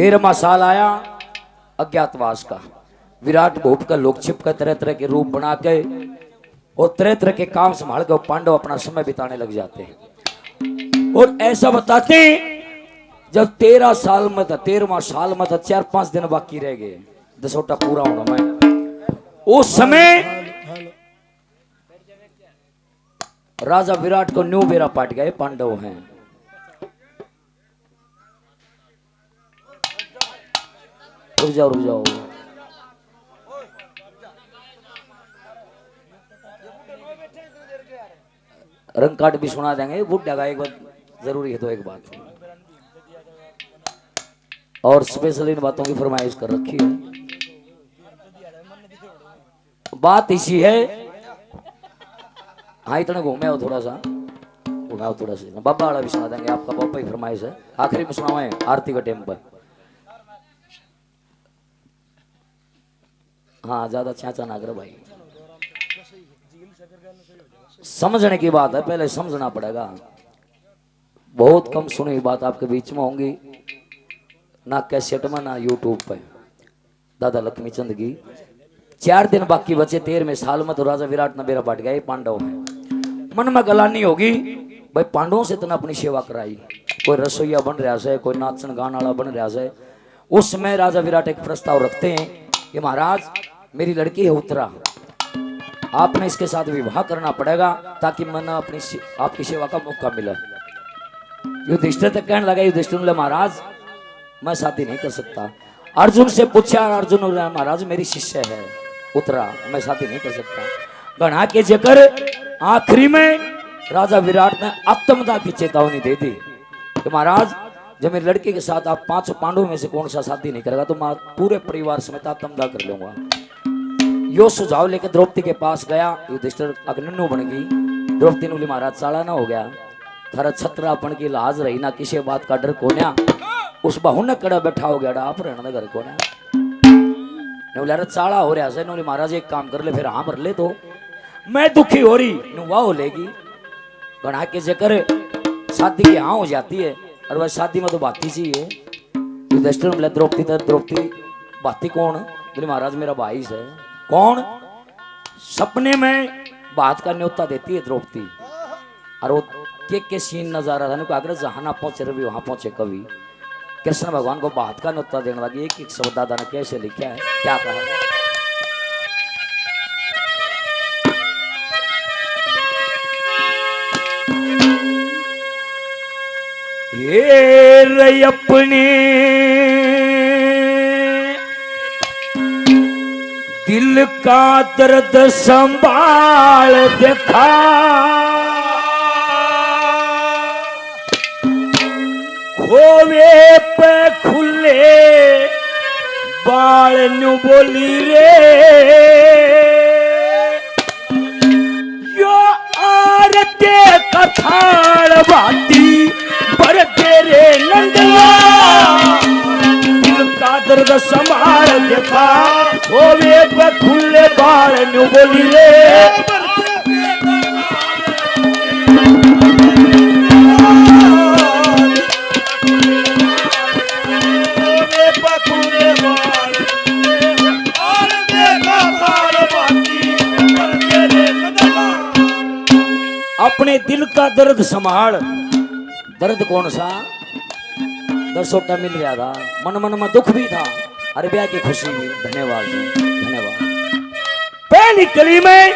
13वां साल आया अज्ञातवास का। विराट भूप का लोग छिप कर तरह तरह के रूप बना के और तरह तरह के काम संभाल कर पांडव अपना समय बिताने लग जाते हैं। और ऐसा बताते जब 13 साल में था, 13वां साल में था, 4-5 दिन बाकी रह गए दसोटा पूरा होना में। उस समय राजा विराट को न्यू बेरा पाट गए पांडव हैं। रुक जाओ रुक जाओ, रंग कार्ड भी सुना देंगे बुढ़ा का। एक बात जरूरी है तो एक बात और स्पेशल इन बातों की फरमाइश कर रखी है। बात इसी है, हाँ इतने घूमे हो थोड़ा सा, घुमाओ थोड़ा सा। बाबा वाला भी सुना देंगे, आपका बाबा ही फरमाइश है। आखिरी में सुनाओ आरती का टाइम पर। हाँ ज्यादा छाचा ना करो भाई, समझने की बात है, पहले समझना पड़ेगा। बहुत कम सुनी बात आपके बीच में होंगी, ना कैसेट में ना यूट्यूब पे। दादा लक्ष्मी चंद की 4 दिन बाकी बचे 13वें साल में, तो राजा विराट ने बेरा पाट गए पांडव में। मन में गलानी होगी भाई पांडवों से इतना अपनी सेवा कराई, कोई रसोईया बन रहा है, कोई नाचन गान वाला बन रहा है। उस समय राजा विराट एक प्रस्ताव रखते हैं कि महाराज मेरी लड़की है उत्तरा, आपने इसके साथ विवाह करना पड़ेगा ताकि मैंने अपनी आपकी सेवा का मौका मिले। युधिष्ठिर तक कहने लगा, युधिष्ठिर बोले महाराज मैं शादी नहीं कर सकता। अर्जुन से पूछा, अर्जुन बोला महाराज मेरी शिष्य है उत्तरा, मैं शादी नहीं कर सकता। गणा के जकर आखिरी में राजा विराट ने आत्मदा की चेतावनी दे दी कि महाराज जब मेरी लड़की के साथ आप 5 पांडवों में से कौन सा शादी नहीं करेगा तो मैं पूरे परिवार समेत आत्मदा कर लूंगा। यो सुझाव लेकर द्रौपदी के पास गया। युधिष्ठिर अग्निन्नु बन गई। द्रौपदी ने बोली महाराज साला ना हो गया, थारा छत्रापन की लाज रही ना, किसी बात का डर कोन्या। उस बहू ने कड़ा बैठा हो गया आप रहना घर को ने बोला चाड़ा हो रहा है। बोली महाराज एक काम कर ले, फिर हाँ मर ले तो मैं दुखी हो रही वाह हो लेगी। गणा के जकर शादी की हाँ हो जाती है, और वह शादी में तो बाती चाहिए। युधिष्ठिर बोला द्रौपदी तो द्रौपदी बाती कौन? बोली महाराज मेरा भाई है। कौन? सपने में बात का न्योता देती है द्रौपदी, और वो के सीन नजारा था आग्रह जहां ना पहुंचे रवि वहां पहुंचे कवि। कृष्ण भगवान को बात का न्योता देने लगी। एक शब्द दादा ने कैसे लिखा है, क्या कहा? ये रे अपने दिल का दर्द संभाल देखा, खोवे पे खुले बाल नु बोली रे, यो आरते कथाड़ बाती पर तेरे नंदला, दिल का दर्द संभाल देखा, खोवे पे खुले बाल नु बोली रे। अपने दिल का दर्द संभाल। दर्द कौन सा? दरसोटा मिल गया था, मन मन में दुख भी था, अरे ब्याह की खुशी भी। धन्यवाद धन्यवाद। पहली कली में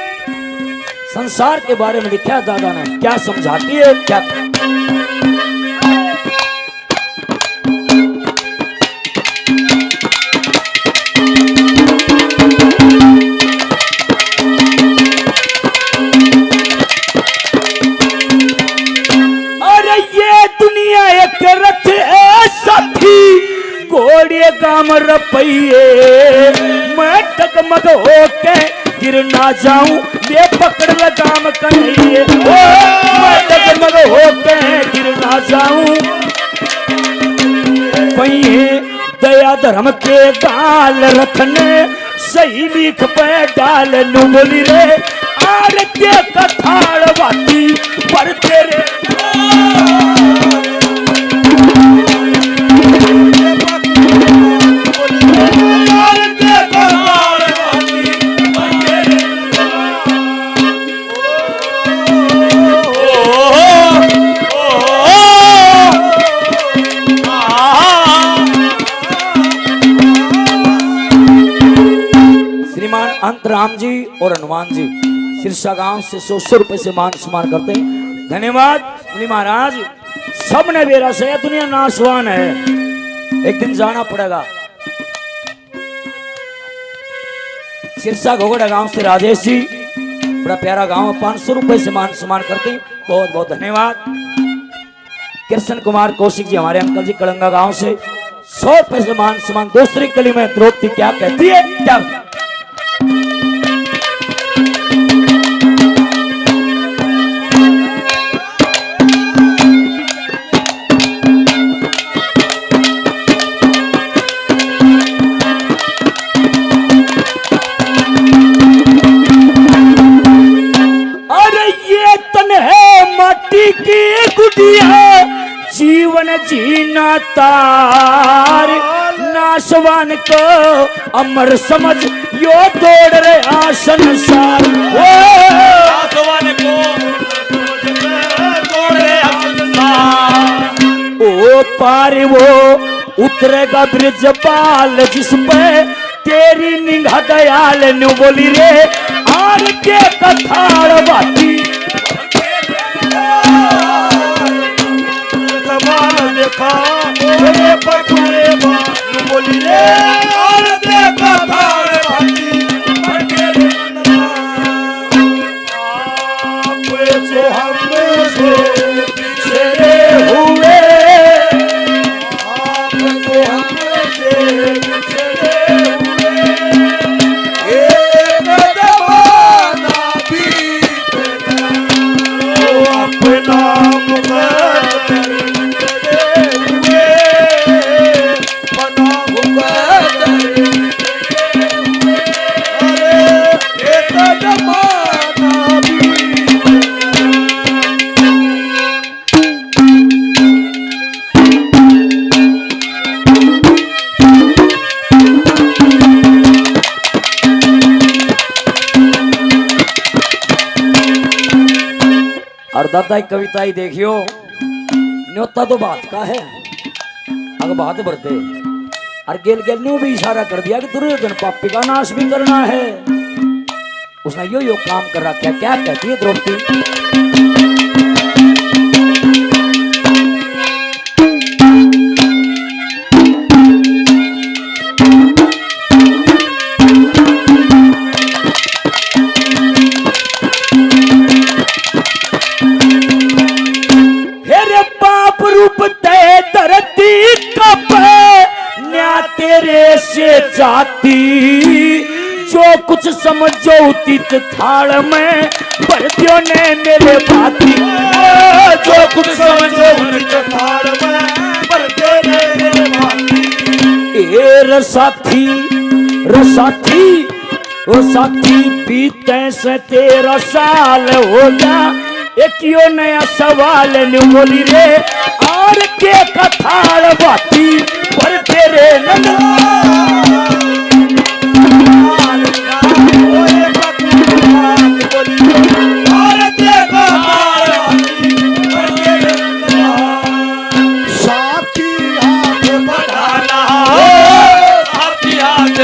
संसार के बारे में लिखा दादा ने, क्या समझाती है क्या? घोड़े काम रपैये मैं टगमग होके गिर ना जाऊं, ये पकड़ लगाम कन्हैये, मैं टगमग होके गिर ना जाऊं। पहिए दया धर्म के गाल रखने, सही लिख पे डाल नु बोली रे, आरती कथाड़ बाती पर तेरे अंतराम जी और हनुमान जी सिरसा गांव से 100 रुपए से मान सम्मान करते हैं। धन्यवाद मुनि महाराज। सब ने बेरा से यह दुनिया नाशवान है, एक दिन जाना पड़ेगा। सिरसा घोगड़ा गांव से राजेश जी, बड़ा प्यारा गांव है, 500 रुपए से मान सम्मान करते हैं। बहुत बहुत धन्यवाद। कृष्ण कुमार कौशिक जी हमारे अंकल जी कलंगा गांव से 100 रुपए से मान सम्मान। दूसरी कली में द्रौपदी क्या कहती है क्या? जीवन जीना तार नाशवान को अमर समझ यो दौड़ रे आसन सार। नाशवान को दौड़ रे आसन सार। ओ पार वो उतरेगा ब्रिज पाल जिस पे तेरी निगाह दयाल न्यू बोली रे आर के कथाड़ बाती देखा मेरे पकड़े बात बोली रे और देखा थारे बाती पकड़े आप से हमसे पिछड़े हुए आप से हमसे पिछड़े हुए एक जमाना बीतेगा अपना और दादा एक कविता ही देखियो, न्योता तो बात का है अगर बात बढ़ते और गेल गेल ने भी इशारा कर दिया कि दुर्योधन पापी का नाश भी करना है। उसने यो काम कर रखा। क्या कहती है द्रौपदी? जाती जो कुछ समझो तीत थाल में भर दियो ने मेरे भाती। जो कुछ समझो तीत थाल में भर दियो ने मेरे भाती। ए रसाथी रसाथी वो साथी बीते से 13 साल हो गया एक यो नया सवाल न बोली रे और के कथाड़ बाती पर तेरे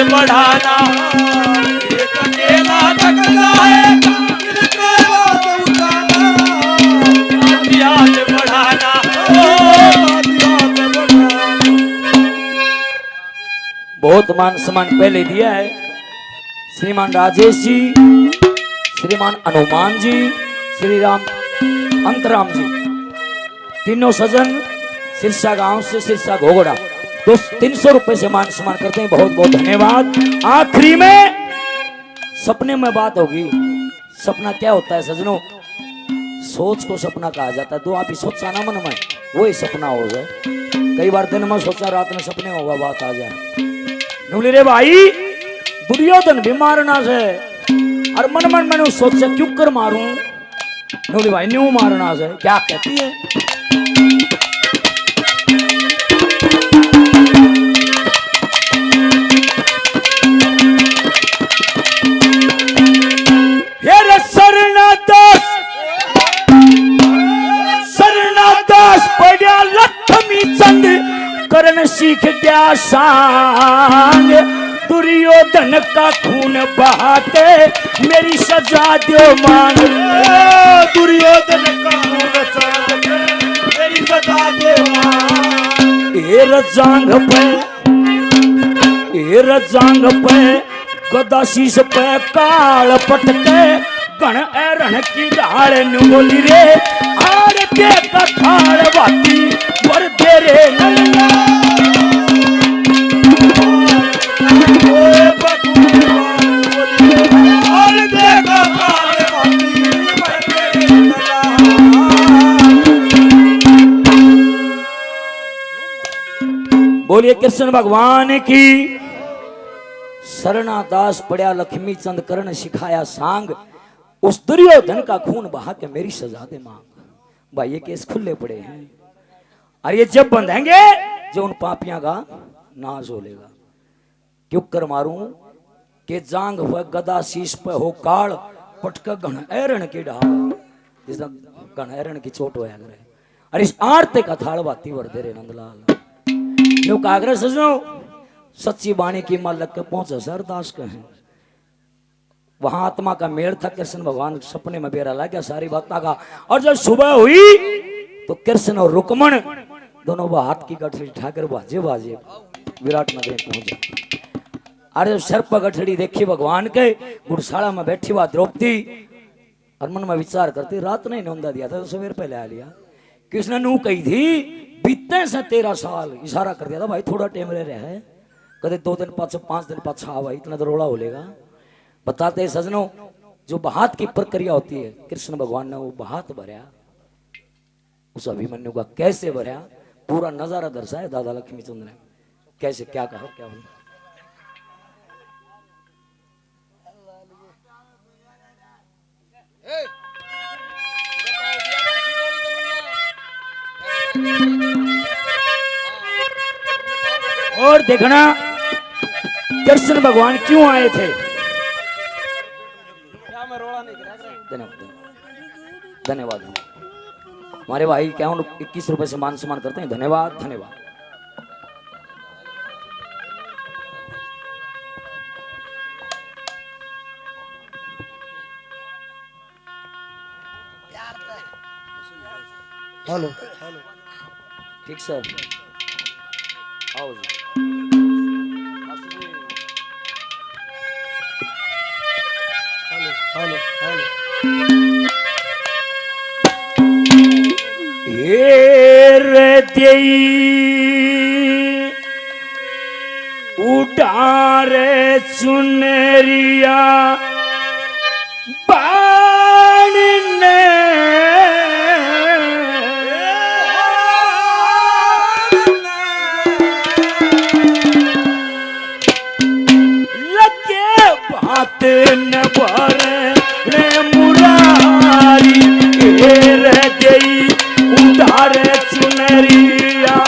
बढ़ाना एक अकेला थकता है बढ़ाना। बहुत मान सम्मान पहले दिया है श्रीमान राजेश जी, श्रीमान हनुमान जी, श्री राम अंतराम जी, तीनों सजन सिरसा गांव से सिरसा घोगड़ा 300 रुपए से मान सम्मान करते हैं। बहुत बहुत धन्यवाद। आखिरी में सपने में बात होगी। सपना क्या होता है सजनों? सोच को सपना कहा जाता है। तो आप ही सोचा ना मन में वही सपना हो जाए। कई बार दिन में सोचा रात में सपने होगा बात आ जाए। नूली रे भाई दुर्योधन भी मारना से और मन मन मैंने सोचा क्यों कर मारूं? नूली भाई न्यू मारना से क्या कहती है? करण सीख गया सांग दुर्योधन का खून बहा के मेरी सजा दो मांग। दुर्योधन का खून चाल के मेरी सजा दे मांग। ए रजांग पे गदा शीश पे काल पटके गण एरण की ढाल बोली रे आर के कठाड़ बाती वर दे रे नल्ला। बोलिए कृष्ण भगवान की। शरणादास पड़ा लक्ष्मी चंद करण सिखाया सांग, उस दुर्योधन का खून बहा के मेरी सजा दे मांग। भाई ये केस खुले पड़े हैं और ये जब बंधेंगे जो उन पापियां का नाश हो लेगा। क्यों कर मारूं के जांग हुआ गदा शीश पे हो काल पटका घन ऐरण की ढाल, जिस घन ऐरण की चोट होया करे। अरे इस आरते का थाल बाती वर दे रे नंदलाल। न्यू कागरे सजनो सच्ची बाणी की मां लग के पहुंचे सरदास के हैं। वहां आत्मा का मेल था। कृष्ण भगवान सपने में बेरा ला गया सारी बात का। और जब सुबह हुई तो कृष्ण और रुक्मण दोनों हाथ की गठरी ठाकर बाजे बाजे विराट नगर पहुंचे। अरे सर पर गठड़ी देखी भगवान के, गुड़शाला में बैठी हुआ द्रौपदी और मन में विचार करती रात नहीं नौंदा दिया था तो सवेर पहले आ लिया। कृष्ण नू कही थी बीते से 13 साल, इशारा कर दिया था भाई थोड़ा टाइम रह रहा है, कदे 2 दिन पाछा 5 दिन पाछा आ भाई, इतना तो रोड़ा हो लेगा। बताते सजनों जो बहात की प्रक्रिया होती है कृष्ण भगवान ने वो बहात भरया, उस अभिमन्यु का कैसे भरया पूरा नजारा दर्शाया दादा लक्ष्मी चंद ने। कैसे क्या कहा क्या बोला। और देखना कृष्ण भगवान क्यों आए थे। धन्यवाद हमारे भाई क्या 21 रुपए से मान सम्मान करते हैं। धन्यवाद धन्यवाद। हेलो ठीक सर आओ जी। हेलो हेलो उडारे चुनरिया बाण ने लगे बात न भरे मुरारी रे गई उडारे चुनरिया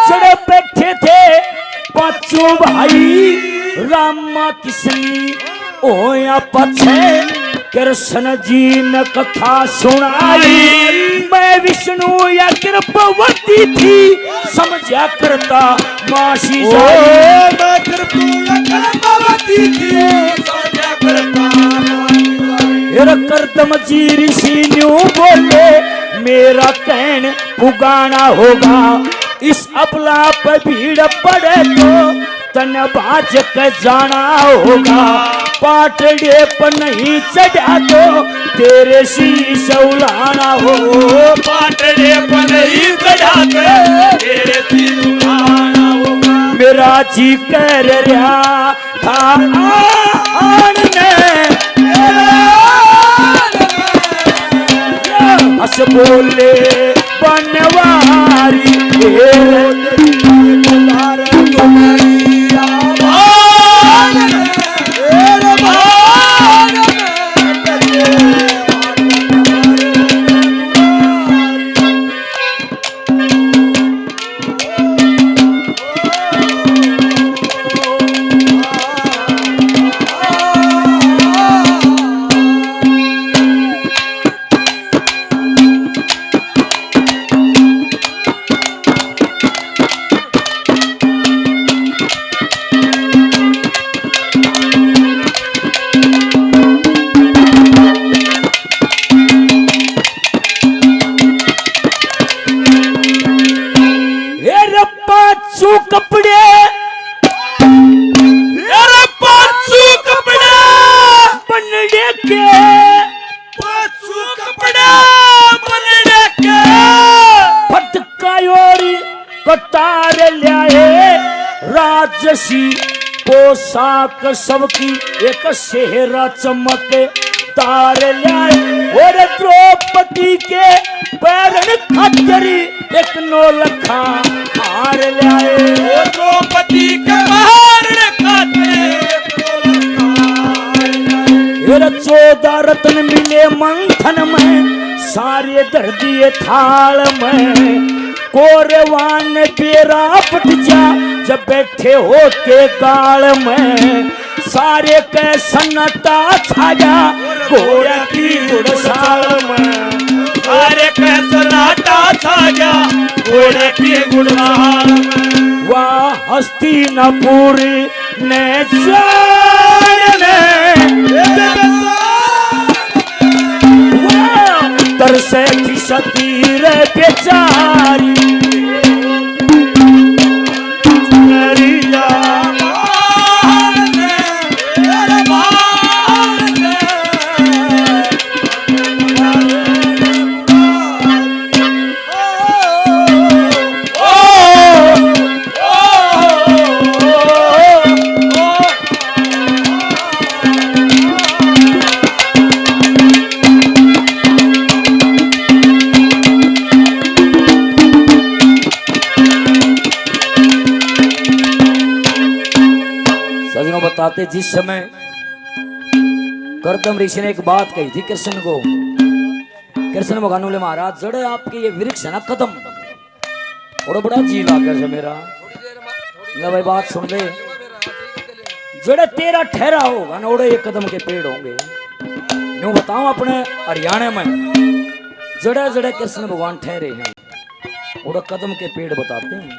चढ़े बैठे थे पांचों भाई रामा किसनी ओया पछे कृष्ण जी ने कथा सुनाई। मैं विष्णु या कृपवती थी समझा करता मासी फिर करदम जी ऋषि न्यू बोले मेरा कहन पुगाना होगा, इस अपला पे भीड़ पड़े तो तन बाज के जाना होगा, पाटड़े पर नहीं चढ़ा तो तेरे शीश उलाना हो, पाटड़े पर नहीं चढ़ा के तेरे शीश उलाना होगा। मेरा जी कह रहा था आन हस बोले बनवारी कपड़े पांचू कपड़े बनने के पांचू कपड़े बनने के फटकायोरी कतार ल्याए राजसी पोशाक सबकी एक सेहरा चमक तार ल्याए और द्रौपदी के पैरन खतरी एक नौलखा हार ल्याए, द्रौपदी के पैरन खतरी एक 14 रत्न मिले मंथन में सारे धर दिए थाल में, कोरवान बेरा पट जा जब बैठे होते गाल में, सारे के सन्नाटा छाया घोड़ा की गुड़साल में, सारे के सन्नाटा छाया घोड़े की गुड़साल में। वाह हस्तिनापुर ने जाने तरसे थी सती रे बेचारी बताते जिस समय करदम ऋषि ने एक बात कही थी कृष्ण को, कृष्ण भगवान बोले महाराज जड़े आपके ये वृक्ष है ना कदम और बड़ा जी लागे से मेरा ना भाई बात सुन ले, जड़े तेरा ठहरा होगा ना ओड़े ये कदम के पेड़ होंगे। यूं बताऊं अपने हरियाणा में जड़े जड़े कृष्ण भगवान ठहरे हैं और कदम के पेड़ बताते हैं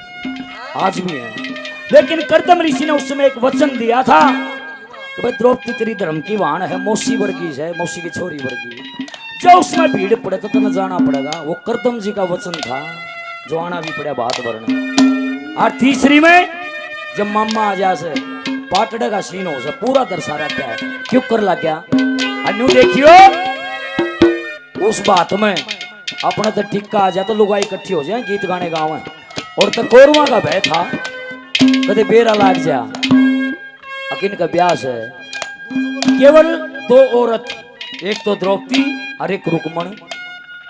आज भी हैं। लेकिन करदम ऋषि ने उस समय एक वचन दिया था कि भाई द्रौपदी तेरी धर्म की वाण है, मौसी वर्गी है, मौसी की छोरी वर्गी, जो उसमें भीड़ पड़े तो तुम्हें जाना पड़ेगा। वो करदम जी का वचन था जो आना भी पड़ा बात वर्ण। और तीसरी में जब मामा आ जा से पाटड़े का सीन हो से पूरा दर्शा रखा है क्यों कर लग गया। अन्यू देखियो उस बात में अपना तो टिक्का आ जाए तो लुगाई इकट्ठी हो जाए गीत गाने गाँव में, और तो कोरवा का भय था कदे बेरा लाग जा अकिन का ब्यास है। केवल 2 औरत, एक तो द्रौपदी और एक रुक्मण,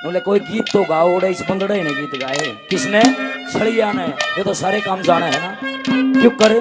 बोले कोई गीत तो गाओ। ओडे इस बंदड़े ने गीत गाए, किसने? छड़िया ने। ये तो सारे काम जाने है ना, क्यों करे।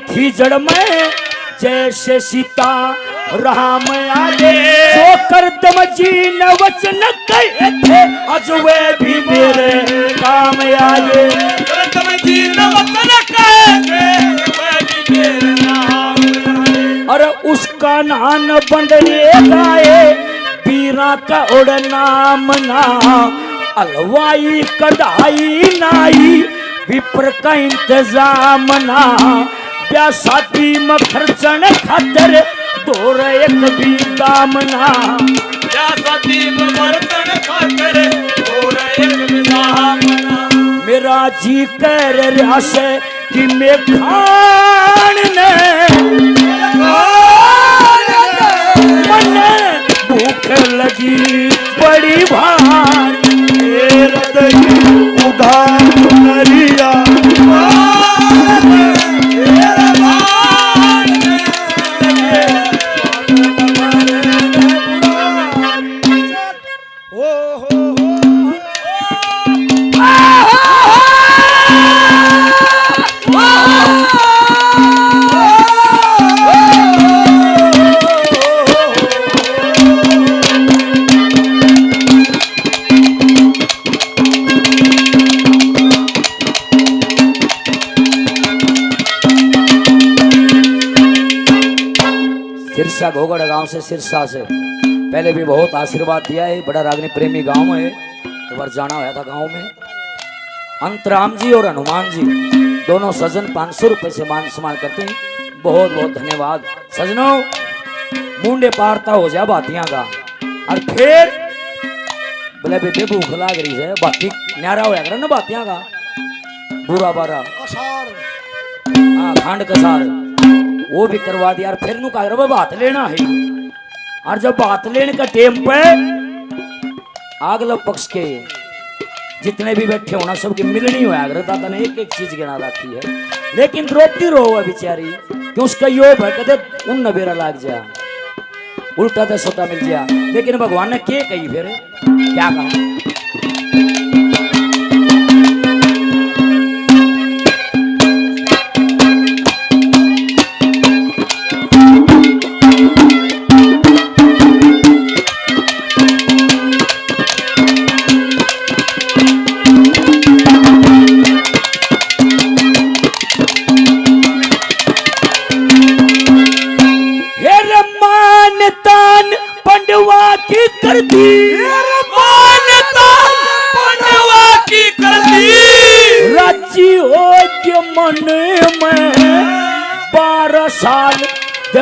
थी जड़ में जैसे सीता राम आगे जो करदम जी न वचन कहे थे आज वे भी मेरे काम आगे करदम जी न वचन कहे थे वे भी मेरे नाम और उसका नान बंदरे गाए पीरा का उड़ नाम ना अलवाई कढ़ाई नाई विप्र का इंतजाम ना ब्याह शादी में खर्चन खातर तोर एक भी दाम ना या सती बर्तन खाकर और एक विदाम मेरा जी कर रहा से कि मैं खान ने मन भूख लगी बड़ी भारी तेरा दही उधार नरिया तेरा भान सिरसा घोगड़ गांव से सिरसा से पहले भी बहुत आशीर्वाद दिया है। बड़ा रागनी प्रेमी गांव है। एक बार जाना हुआ था गांव में। अंतराम जी और हनुमान जी दोनों सजन 500 रुपए से मान सम्मान करते हैं। बहुत बहुत धन्यवाद सजनों। मुंडे पारता हो जा बातियां का और फिर बोले बेबे भूख लाग रही है बाती न्यारा होया करे ना बातियां का बुरा बारा हाँ खांड कसार वो भी करवा दिया। और फिर नु कहा बात लेना है। और जब बात लेने का टेम पे अगला पक्ष के जितने भी बैठे होना सबकी मिलनी हुआ अगर दादा ने एक एक चीज गिना रखी है। लेकिन द्रौपदी रो है बेचारी कि उसका योग है कहते उन नबेरा लाग जा उल्टा तो सोटा मिल जा। लेकिन भगवान ने क्या कही फिर क्या कहा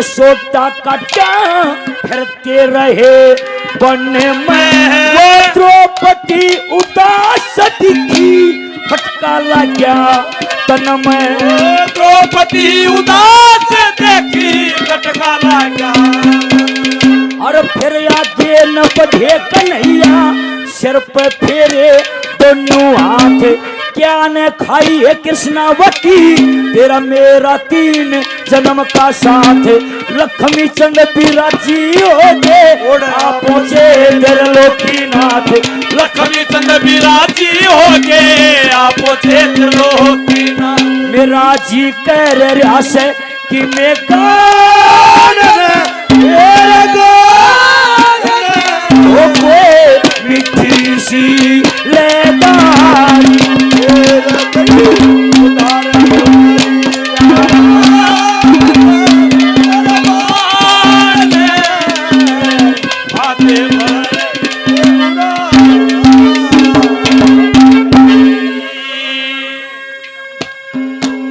सोटा काटा फिरते रहे बन में वो द्रौपदी उदास दिखी फटका लगा तन में द्रौपदी उदास देखी फटका लगा। और फिर आगे न बढ़े कन्हैया सिर पे फेरे दोनों हाथ क्या ने खाई है कृष्णावती तेरा मेरा 3 जन्म का साथ लक्ष्मी चंद बिराजी हो दे आप पहुंचे त्रिलोकीनाथ लक्ष्मी चंद बिराजी हो गए आप पहुंचे त्रिलोकीनाथ। मेरा जी कह रहा से कि मैं गान मेरे गान मिठी सी लेदारी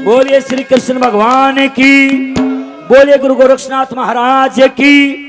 बोलिए श्री कृष्ण भगवान की बोलिए गुरु गोरक्षनाथ महाराज की।